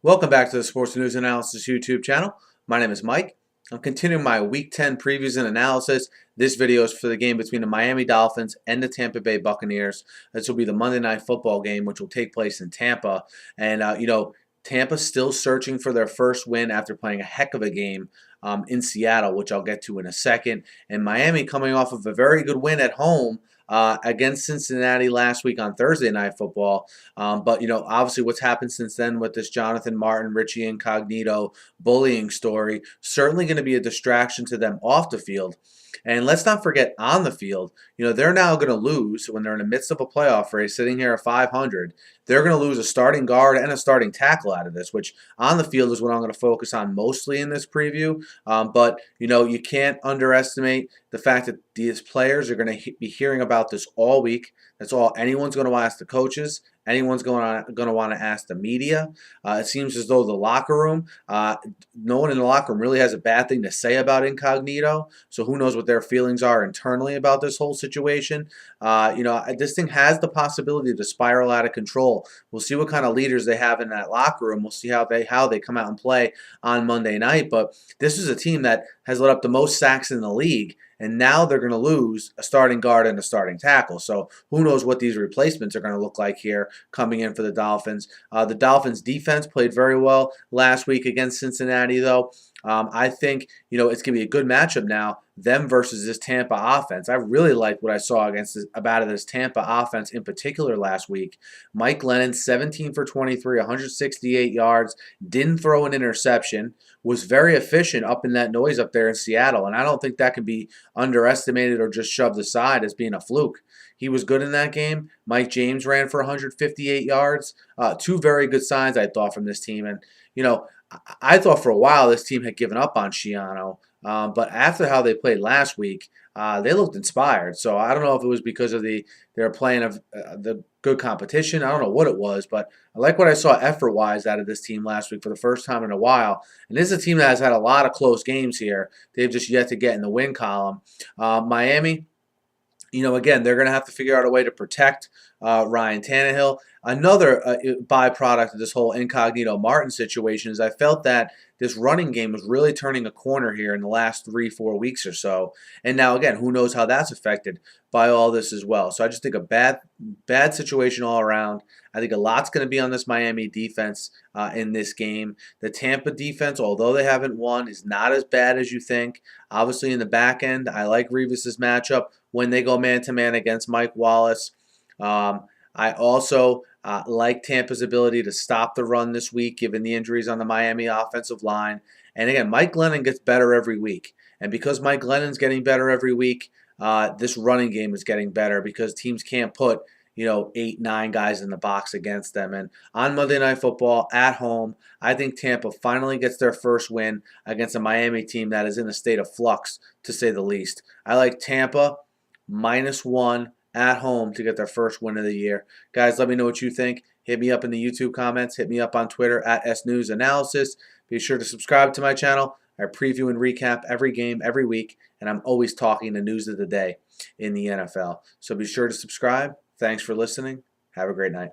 Welcome back to the Sports News Analysis YouTube channel. My name is Mike. I'm continuing my Week 10 previews and analysis. This video is for the game between the Miami Dolphins and the Tampa Bay Buccaneers. This will be the Monday Night Football game, which will take place in Tampa. And, Tampa's still searching for their first win after playing a heck of a game in Seattle, which I'll get to in a second. And Miami coming off of a very good win at home against Cincinnati last week on Thursday Night Football. But obviously what's happened since then with this Jonathan Martin, Richie Incognito bullying story, certainly going to be a distraction to them off the field. And let's not forget on the field, they're now going to lose when they're in the midst of a playoff race, sitting here at 500. They're going to lose a starting guard and a starting tackle out of this, which on the field is what I'm going to focus on mostly in this preview. But you can't underestimate the fact that these players are going to be hearing about this all week. That's all anyone's going to ask the coaches. Anyone's going to want to ask the media. It seems as though the locker room, no one in the locker room really has a bad thing to say about Incognito. So who knows what their feelings are internally about this whole situation. This thing has the possibility to spiral out of control. We'll see what kind of leaders they have in that locker room. We'll see how they come out and play on Monday night. But this is a team that has let up the most sacks in the league. And now they're going to lose a starting guard and a starting tackle. So who knows what these replacements are going to look like here coming in for the Dolphins. The Dolphins defense played very well last week against Cincinnati, though. I think, it's going to be a good matchup now, them versus this Tampa offense. I really liked what I saw out of this Tampa offense in particular last week. Mike Glennon, 17 for 23, 168 yards, didn't throw an interception, was very efficient up in that noise up there in Seattle, and I don't think that can be underestimated or just shoved aside as being a fluke. He was good in that game. Mike James ran for 158 yards. Two very good signs, I thought, from this team. And, I thought for a while this team had given up on Schiano. But after how they played last week, they looked inspired. So I don't know if it was because of they were playing the good competition. I don't know what it was, but I like what I saw effort-wise out of this team last week for the first time in a while. And this is a team that has had a lot of close games here. They've just yet to get in the win column. Miami, again, they're going to have to figure out a way to protect Ryan Tannehill. Another byproduct of this whole Incognito Martin situation is I felt that this running game was really turning a corner here in the last 3-4 weeks or so. And now, again, who knows how that's affected by all this as well. So I just think a bad situation all around. I think a lot's going to be on this Miami defense in this game. The Tampa defense, although they haven't won, is not as bad as you think. Obviously, in the back end, I like Revis's matchup when they go man-to-man against Mike Wallace. I also like Tampa's ability to stop the run this week, given the injuries on the Miami offensive line. And again, Mike Glennon gets better every week. And because Mike Glennon's getting better every week, this running game is getting better because teams can't put 8, 9 guys in the box against them. And on Monday Night Football at home, I think Tampa finally gets their first win against a Miami team that is in a state of flux, to say the least. I like Tampa -1 at home to get their first win of the year. Guys, let me know what you think. Hit me up in the YouTube comments. Hit me up on Twitter at SNewsAnalysis. Be sure to subscribe to my channel. I preview and recap every game every week, and I'm always talking the news of the day in the NFL. So be sure to subscribe. Thanks for listening. Have a great night.